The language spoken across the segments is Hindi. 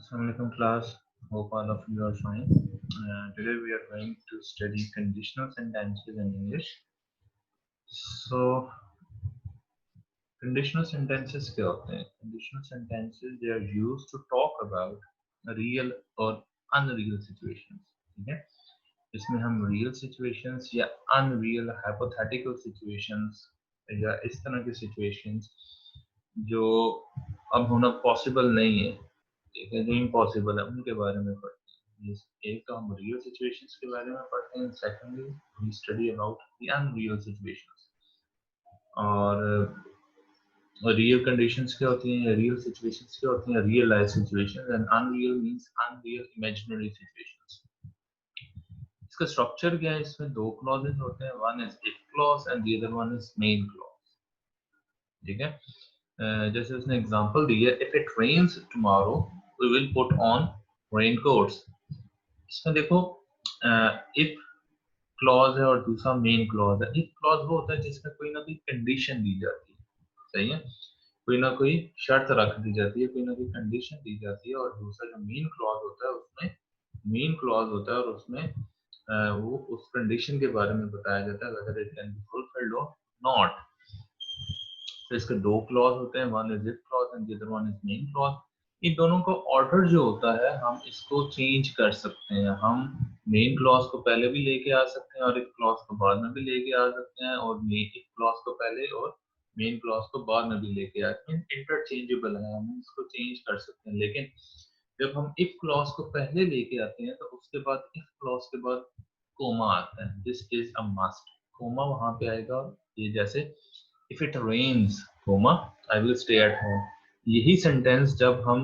Assalamualaikum class. Hope all of you are fine. Today we are going to study conditional sentences in English. So conditional sentences क्या होते हैं? Conditional sentences they are used to talk about real or unreal situations. ठीक है? इसमें हम real situations या unreal hypothetical situations या इस तरह के situations जो अब होना possible नहीं है, ठीक है, जो इम्पॉसिबल है उनके बारे में पढ़ते हैं। एक तो हम रियल सिचुएशंस के बारे में पढ़ते हैं, secondly we study about the unreal situations. और रियल कंडीशंस क्या होती हैं, रियल सिचुएशंस क्या होती हैं, real life situations, and unreal means unreal imaginary situations. इसका स्ट्रक्चर क्या है? इसमें दो क्लॉजेस होते हैं, one is if clause and the other one is main clause. ठीक है, जैसे उसने एग्जांपल दी है, if it rains tomorrow we will put on raincoats. इसमें देखो इफ क्लॉज है और दूसरा मेन क्लॉज है। इफ क्लॉज वो होता है जिसमें कोई ना कोई कंडीशन दी जाती है, सही है, कोई ना कोई शर्त रख दी जाती है, कोई ना कोई कंडीशन दी जाती है। और दूसरा जो मेन क्लॉज होता है उसमें मेन क्लॉज होता है और उसमें वो उस कंडीशन के बारे में बताया जाता है whether it can be fulfilled or not। तो इसके दो क्लॉज होते हैं, one is if clause and the other one is main clause. इन दोनों का ऑर्डर जो होता है हम इसको चेंज कर सकते हैं। हम मेन क्लॉज को पहले भी लेके आ सकते हैं और इफ क्लॉज को बाद में भी लेके आ सकते हैं, और इफ क्लॉज को पहले और मेन क्लॉज को बाद में भी लेके आ सकते हैं। इंटरचेंजेबल है, हम इसको चेंज कर सकते हैं। लेकिन जब हम इफ क्लॉज को पहले लेके आते हैं तो उसके बाद इफ क्लॉज के बाद कोमा आता है। This is a must, comma वहां पे आएगा। ये जैसे if it rains comma I will stay at home, यही सेंटेंस जब हम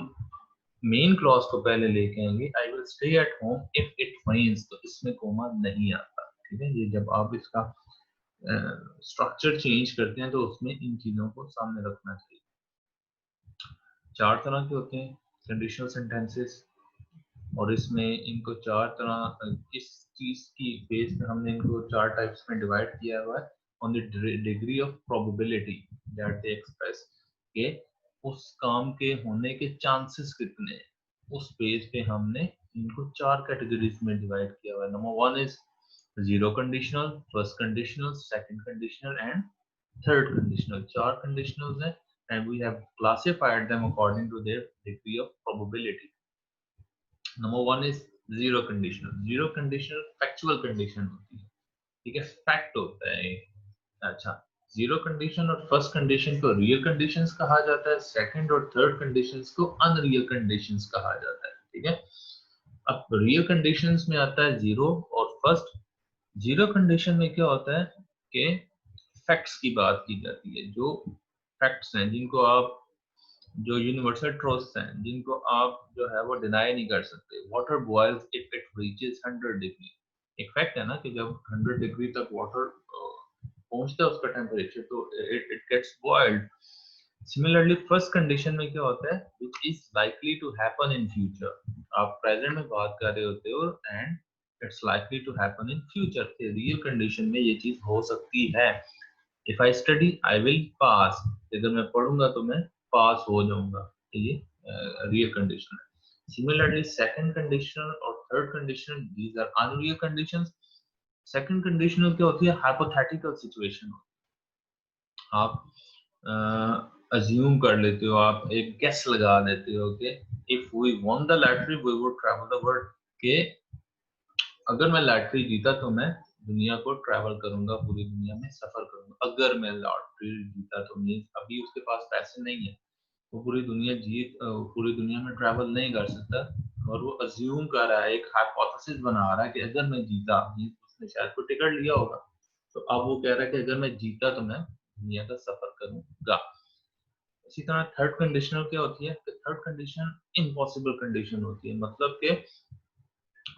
मेन क्लॉज को पहले लेके आएंगे, I will stay at home if it rains, तो इसमें कोमा नहीं आता। ठीक है, ये जब आप इसका स्ट्रक्चर चेंज करते हैं तो उसमें इन चीजों को सामने रखना चाहिए। चार तरह के होते हैं कंडीशनल सेंटेंसेस, और इसमें इनको चार तरह इस चीज की बेस पे हमने इनको चार टाइप्स में डिवाइड किया हुआ है on the degree of probability that they express, के उस काम के होने के चांसेस कितने हैं, उस बेस पे हमने इनको चार कैटेगरीज में डिवाइड किया हुआ है। Number one is zero conditional, first conditional, second conditional and third conditional. चार कंडीशनल्स हैं and we have classified them according to their degree of probability. Number one is zero conditional. Zero conditional factual condition होती है, ठीक है, फैक्ट होता है। अच्छा, जीरो कंडीशन और फर्स्ट कंडीशन को रियल कंडीशंस कहा जाता है, सेकंड और थर्ड कंडीशंस को अनरियल कंडीशंस कहा जाता है। ठीक है, अब रियल कंडीशंस में आता है जीरो और फर्स्ट। जीरो कंडीशन में क्या होता है कि फैक्ट्स की बात की जाती है, जो फैक्ट्स हैं जिनको आप, जो यूनिवर्सल ट्रूथ्स हैं जिनको आप जो है वो डिनाई नहीं कर सकते। Water boils if it reaches 100 degree. एक फैक्ट है ना कि जब 100 डिग्री तक वाटर पहुंचता है उसका टेम्परेचर, तो it gets boiled. Similarly first condition में क्या होता है, which is likely to happen in future. आप प्रेजेंट में बात कर रहे होते हो and it's likely to happen in future. Real condition में ये चीज हो सकती है। If I study I will pass, अगर मैं पढ़ूंगा तो मैं पास हो जाऊंगा, ये रियल कंडीशन है। सिमिलरली सेकंड कंडीशनल और third conditional, these are unreal conditions. Second conditional क्या होती है, हाइपोथेटिकल सिचुएशन। आप अज्यूम कर लेते हो, आप एक गेस लगा लेते हो कि if we won the lottery we would travel the world, के अगर मैं लॉटरी जीता तो मैं दुनिया को ट्रैवल करूंगा, पूरी दुनिया में सफर करूंगा। अगर मैं लॉटरी जीता तो मींस अभी उसके पास पैसे नहीं है, वो पूरी दुनिया में ट्रैवल नहीं कर सकता, और वो अज्यूम कर रहा है, एक हाइपोथेसिस बना रहा है कि अगर मैं जीता, मींस उसने शायद कोई टिकट लिया होगा, तो अब वो कह रहा है कि अगर मैं जीता तो मैं दुनिया का सफर करूंगा। इसी तरह थर्ड कंडीशनल क्या होती है, थर्ड कंडीशन इम्पॉसिबल कंडीशन होती है। मतलब कि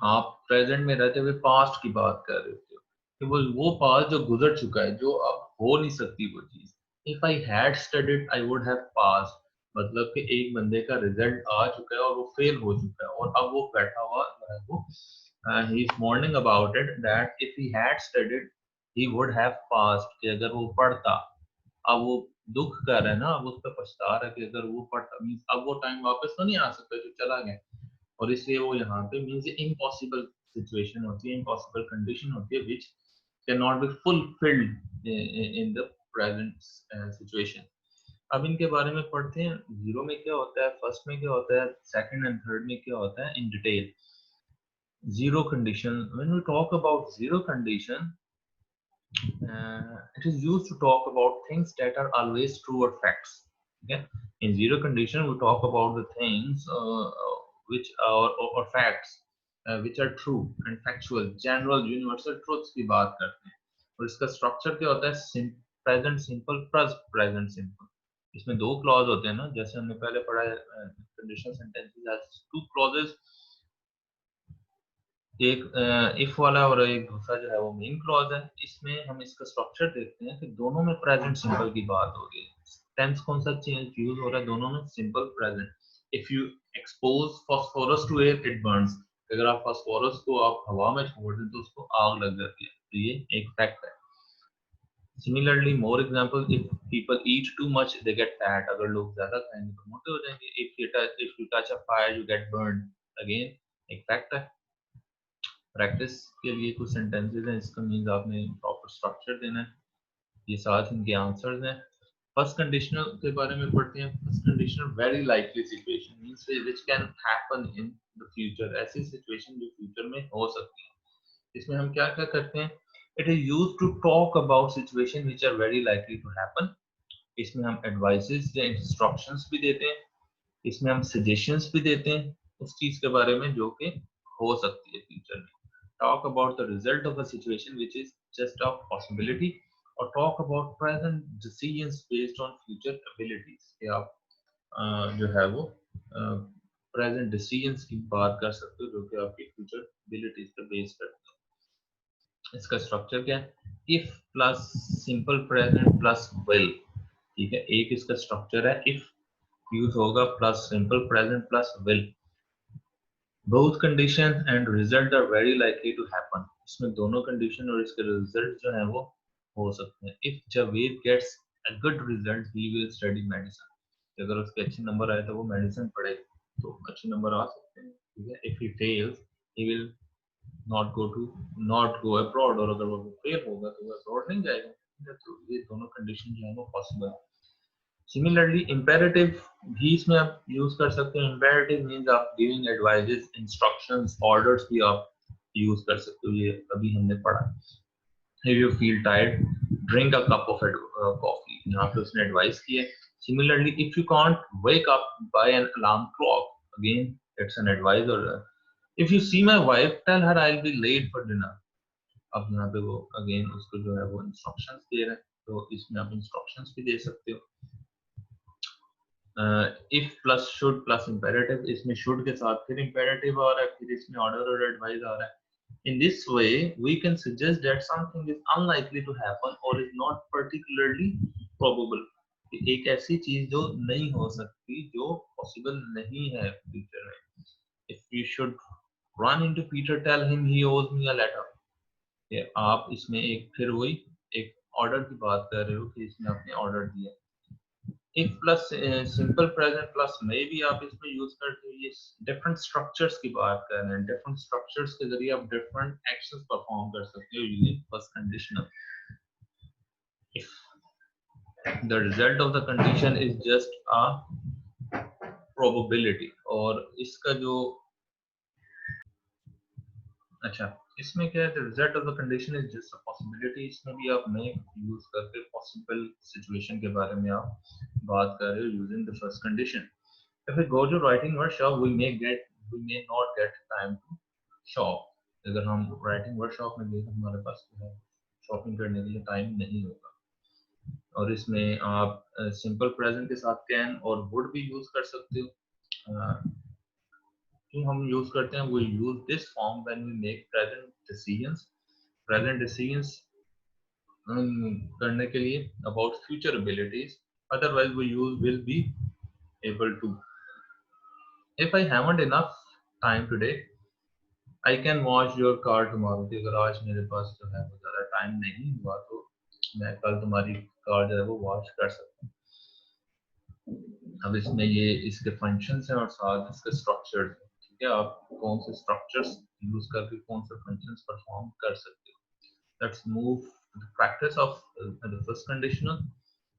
आप प्रेजेंट में रहते हुए पास्ट की बात कर रहे होते हो कि वो पास्ट जो गुजर चुका है, जो अब हो नहीं सकती वो चीज। If I had studied I would have pass, मतलब कि एक बंदे का रिजल्ट आ चुका है और वो फेल हो चुका है, और अब वो बैठा हुआ जो है वो he is morning about it that if he had studied he would have passed, कि अगर वो पढ़ता। अब वो दुख कर रहा है ना, अब उस पर पछता रहा है कि अगर वो पढ़ता, मींस अब वो टाइम वापस तो नहीं आ सकता जो चला गया, और इसलिए वो यहाँ पे मीन्स इम्पॉसिबल सिचुएशन होती है, इम्पॉसिबल कंडीशन होती है which can not be fulfilled in the present situation. अब इनके बारे में पढ़ते हैं, जीरो में क्या होता है, फर्स्ट में क्या होता है, सेकंड एंड थर्ड में क्या होता है in detail. Zero condition, when we talk about zero condition, it is used to talk about things that are always true or facts. Okay, in zero condition we talk about the things which are or facts which are true and factual, general universal truths की बात करते हैं। और इसका स्ट्रक्चर क्या होता है, present simple plus present simple. इसमें दो क्लॉज होते हैं ना, जैसे हमने पहले पढ़ा है conditional sentences has two clauses, एक इफ वाला और एक दूसरा जो है वो मेन क्लॉज है। इसमें हम इसका स्ट्रक्चर देखते हैं कि दोनों में प्रेजेंट सिंपल की बात हो रही है। टेंस कौन सा चेंज यूज हो रहा है, दोनों में simple present. If you expose phosphorus to air it burns, अगर आप फास्फोरस को आप हवा में छोड़ दें तो उसको आग लग जाती है, तो ये एक फैक्ट है। Similarly more example, if people eat too much they get fat, अगर लोग ज्यादा खाएंगे तो मोटे हो जाएंगे। If you touch a fire you get burn, again एक फैक्ट है। प्रैक्टिस के लिए कुछ सेंटेंसेस हैं, इसका मीन्स आपने प्रॉपर स्ट्रक्चर देना है, ये साथ इनके आंसर्स हैं। फर्स्ट कंडीशनल के बारे में पढ़ते हैं। First conditional very likely situation means which can happen in the future, ऐसी सिचुएशन जो फ्यूचर में हो सकती है। इसमें हम क्या क्या करते हैं, it is used to talk about situation which are very likely to happen. इसमें हम एडवाइसेस या इंस्ट्रक्शंस भी देते हैं, इसमें हम सजेशंस भी देते हैं उस चीज के बारे में जो कि हो सकती है फ्यूचर में। Talk about the result of a situation which is just a possibility, or talk about present decisions based on future abilities, कि आप जो है वो प्रेजेंट डिसीजंस की बात कर सकते हो जो कि आपकी फ्यूचर एबिलिटीज पे बेस करते हो। इसका स्ट्रक्चर क्या है, if plus simple present plus will, ठीक है, एक इसका स्ट्रक्चर है, इफ यूज होगा plus simple present plus will. both condition and result are very likely to happen, इसमें दोनों कंडीशन और इसके रिजल्ट जो है वो हो सकते हैं। if Javed gets a good result he will study medicine, अगर उसके अच्छे नंबर आए तो वो मेडिसिन पढ़ेगा, तो अच्छे नंबर आ सकते हैं, ठीक है। if he fails he will not go abroad, और अगर वो फेल होगा तो वो अब्रॉड नहीं जाएगा, तो ये दोनों कंडीशन जो है वो पॉसिबल है। सिमिलरली इम्पेरेटिव भी इसमें आप यूज कर सकते हैं। इम्पेरेटिव मींस आप गिविंग एडवाइसेस, इंस्ट्रक्शंस, ऑर्डर्स भी आप यूज कर सकते हो, ये अभी हमने पढ़ा। If you feel tired drink a cup of coffee, यहाँ पे उसने एडवाइस की है। Similarly if you can't wake up by an alarm clock, again it's an advice. और if you see my wife tell her I will be late for dinner, अब यहाँ पे वो अगेन उसको जो है वो इंस्ट्रक्शंस दे रहे हैं, तो इसमें आप इंस्ट्रक्शंस भी दे सकते हो। If plus should plus imperative, इसमें शुड के साथ फिर इम्पेरेटिव आ रहा है, फिर इसमें ऑर्डर और एडवाइस आ रहा है। In this way, we can suggest that something is unlikely to happen or is not particularly probable, एक ऐसी चीज जो नहीं हो सकती, जो पॉसिबल नहीं है फ्यूचर में। If you should run into Peter, tell him he owes me a letter, ये आप इसमें एक फिर वही एक ऑर्डर की बात कर रहे हो कि इसने आपने ऑर्डर दिया। If plus simple present plus में भी आप इसमें यूज करते हो, ये डिफरेंट स्ट्रक्चर्स की बात कर रहे हैं, डिफरेंट स्ट्रक्चर्स के जरिए आप डिफरेंट एक्शंस परफॉर्म कर सकते हो using first conditional. If the result of the condition is just a probability, और इसका जो अच्छा इसमें क्या है, the result of the condition is just a possibility, इसमें भी आप मे यूज करके पॉसिबल सिचुएशन के बारे में आप बात कर रहे हो using the first condition. If we go to writing workshop, we may not get time to shop. अगर हम writing workshop में गए तो हमारे पास जो है शॉपिंग करने के लिए टाइम नहीं होगा। और इसमें आप सिंपल प्रेजेंट के साथ कैन और वुड भी यूज कर सकते हो। क्यों हम यूज करते हैं, we use this form when we make present decisions करने के लिए about future abilities, otherwise we use will be able to। If I haven't enough time today I can wash your car tomorrow, कि अगर आज मेरे पास जो है वो ज़्यादा टाइम नहीं हुआ तो मैं कल तुम्हारी कार जो है वो वॉश कर सकता हूँ। अब इसमें ये इसके फंक्शंस हैं और साथ इसके स्ट्रक्चर, ठीक है, आप कौन से स्ट्रक्चर्स यूज करके कौन से फंक्शंस परफॉर्म कर सकते हो. Let's move to the practice of the first conditional.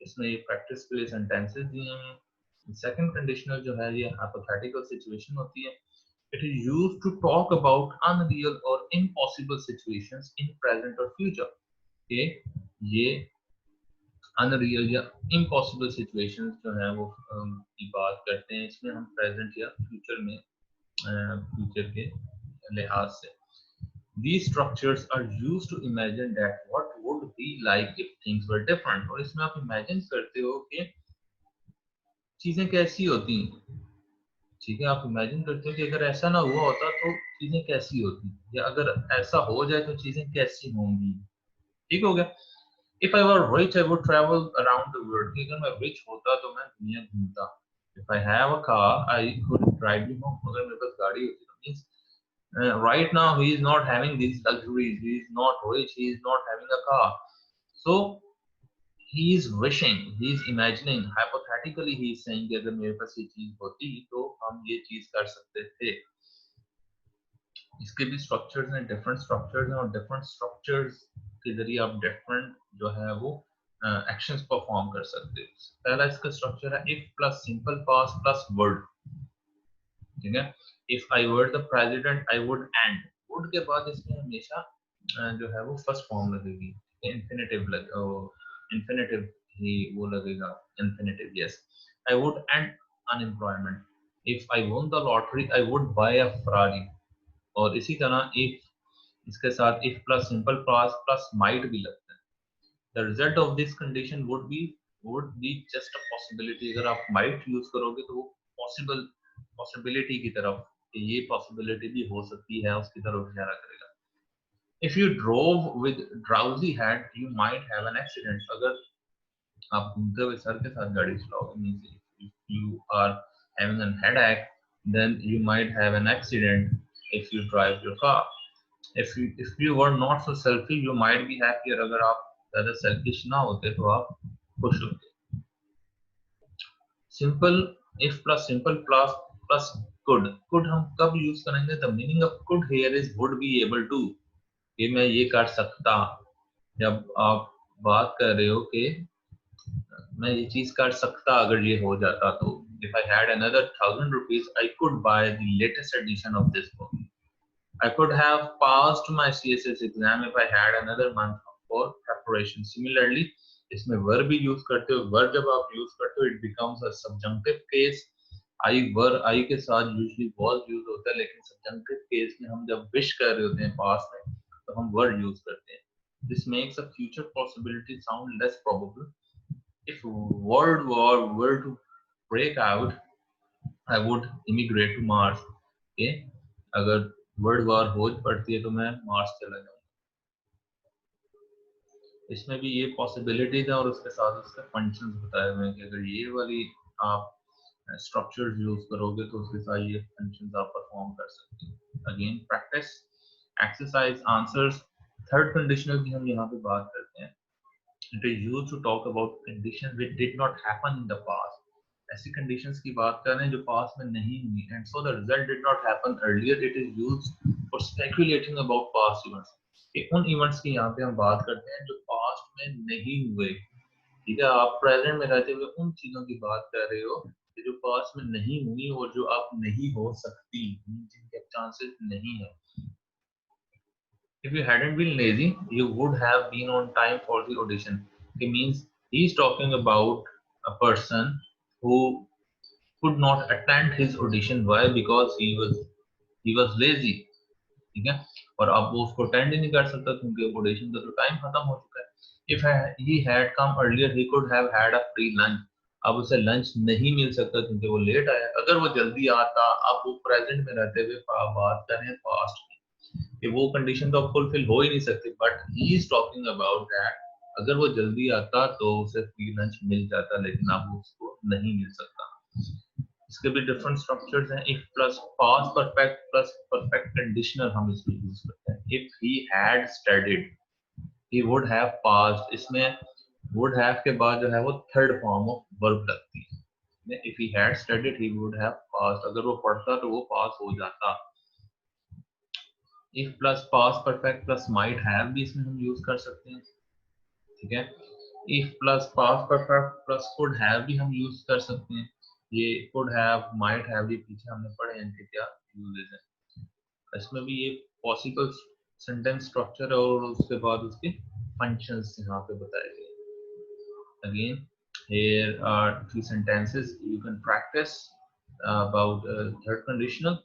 इसमें ये प्रैक्टिस के लिए सेंटेंसेस दिए हैं. सेकंड कंडीशनल जो है ये हाइपोथेटिकल सिचुएशन होती है. It is used to talk about unreal और इम्पॉसिबल सिचुएशंस इन प्रेजेंट और फ्यूचर. ये अनरियल या इम्पॉसिबल सिचुएशंस जो है वो की बात करते हैं. इसमें हम प्रेजेंट या फ्यूचर में फ्यूचर के लिहाज से. These structures are used to imagine that what would be like if things were different. और इसमें आप imagine करते हो कि चीजें कैसी होती हैं. ठीक है, आप imagine करते हो कि अगर ऐसा ना हुआ होता तो चीजें कैसी होती, या अगर ऐसा हो जाए तो चीजें कैसी होंगी. ठीक हो गया. If I were rich, I would travel around the world. कि अगर मैं rich होता तो मैं दुनिया घूमता. If I have a car, I could drive you home. अगर मेरे पास गाड़ी होती तो means right now he is not having these luxuries, he is not rich, he is not having a car, so he is wishing, he is imagining, hypothetically he is saying कि अगर मेरे पास ये चीज होती तो हम ये चीज कर सकते थे. इसके भी स्ट्रक्चर्स हैं, डिफरेंट स्ट्रक्चर्स हैं, और डिफरेंट स्ट्रक्चर्स के जरिए आप डिफरेंट जो है वो एक्शंस परफॉर्म कर सकते हो. पहला इसका स्ट्रक्चर है if plus simple past plus word. ठीक है. If I were the president I would and. Would के बाद इसमें हमेशा जो है वो फर्स्ट फॉर्म लगेगी. इन्फिनेटिव ही वो लगेगा. Infinitive. Yes. I would and unemployment. If I won the lottery I would buy a Ferrari. और इसी तरह इफ इसके साथ if plus simple past plus might भी लगता है. The result of this condition would be just a possibility. अगर आप माइट यूज करोगे तो वो पॉसिबिलिटी की तरफ, ये पॉसिबिलिटी भी हो सकती है, उसकी तरफ इशारा करेगा. If you drove with drowsy head you might have an accident. अगर आप घूमते हुए सर के साथ गाड़ी चलाओगे, means if you are having an headache then you might have an accident if you drive your car. if you were not so selfish you might be happier. अगर आप ज्यादा सेल्फिश ना होते तो आप खुश होते. Simple if plus simple plus could. could हम कब यूज करेंगे? the meaning of could here is would be able to. कि मैं ये कर सकता. जब आप बात कर रहे हो कि मैं ये चीज कर सकता अगर ये हो जाता तो. if I had another 1,000 rupees I could buy the latest edition of this book. I could have passed my CSS exam if I had another month for preparation. Similarly, इसमें verb भी use करते हो. verb जब आप use करते हो it becomes a subjunctive case. I के साथ usually was use होता है, लेकिन subjunctive case में हम जब wish कर रहे होते हैं past में तो हम were use करते हैं. This makes a future possibility sound less probable. If world war were to break out, I would immigrate to Mars. Okay? अगर वर्ल्ड वॉर हो पड़ती है तो मैं मार्स चला जाऊंगा. इसमें भी ये पॉसिबिलिटीज है और उसके साथ उसके फंक्शंस बताए हुए हैं कि अगर ये वाली आप स्ट्रक्चर्स यूज करोगे तो उसके साथ ये फंक्शंस आप परफॉर्म कर सकते हो. Again practice exercise answers. Third conditional की हम यहाँ पे बात करते हैं. It is used to talk about conditions which did not happen in the past. ऐसी कंडीशंस की बात कर रहे हैं जो पास्ट में नहीं हुई, and so the result did not happen earlier. It is used for speculating about past events. उन इवेंट्स की यहाँ पे हम बात करते हैं जो पास्ट में नहीं हुए. ठीक है, आप प्रेजेंट में रहते हुए उन चीजों की बात कर रहे हो जो पास्ट में नहीं हुई और जो आप नहीं हो सकती, जिनके चांसेस नहीं है. If you hadn't been lazy, you would have been on time for the audition. It means he's talking about a person who could not attend his audition. Why? Because he was lazy. ठीक है, और अब वो उसको अटेंड ही नहीं कर सकता क्योंकि ऑडिशन का तो टाइम खत्म हो चुका है. If he had come earlier, he could have had a free lunch. अब उसे लंच नहीं मिल सकता क्योंकि वो लेट आया. अगर वो जल्दी आता, अब वो प्रेजेंट में रहते हुए बात करें पास्ट में, कि वो कंडीशन तो फुलफिल हो ही नहीं सकती. But he is talking about that अगर वो जल्दी आता तो उसे फ्री लंच मिल जाता, लेकिन अब उसको नहीं मिल सकता. इसके भी डिफरेंट स्ट्रक्चर्स हैं. If plus past perfect plus perfect conditional हम इसमें यूज करते हैं. If he had studied he would have passed. इसमें वुड हैव के बाद जो है वो थर्ड फॉर्म ऑफ वर्ब लगती है. if he had studied he would have passed, अगर वो पढ़ता तो वो पास हो जाता. if plus past perfect plus might have भी इसमें हम यूज कर सकते हैं, ठीक है. if plus past perfect plus could have भी हम यूज कर सकते हैं. ये could have might have ये पीछे हमने पढ़े हैं इनके क्या यूजेस हैं. इसमें भी ये पॉसिबल सेंटेंस स्ट्रक्चर और उसके बाद उसके फंक्शंस यहाँ पे बताए गए. Again, here are three sentences you can practice about third conditional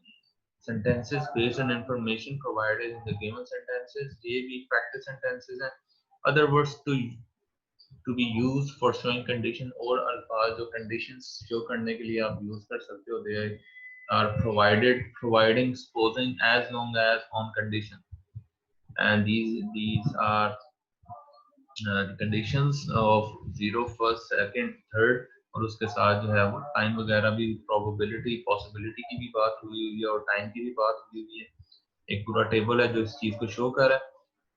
sentences based on information provided in the given sentences. ये भी practice sentences हैं. Other words to be used for showing condition और अल्फाज जो conditions show करने के लिए आप use कर सकते हो. They are providing supposing as long as on condition, and these are the conditions of 0 first second third, और उसके साथ जो है वो टाइम वगैरह भी probability possibility की भी बात हुई हुई है और टाइम की भी बात हुई हुई है. एक पूरा टेबल है जो इस चीज को शो कर रहा है.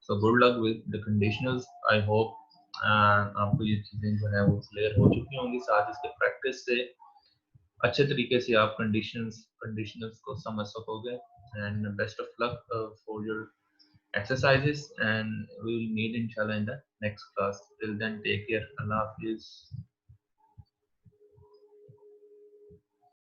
So good luck with the conditionals. I hope आपको ये चीजें जो है वो क्लियर हो चुकी होंगी. साथ इसके प्रैक्टिस से अच्छे तरीके से आप कंडीशनल्स को समझ सकोगे. And best of luck for your exercises, and we will meet inshallah in the next class. Till then, take care. Allah Hafiz.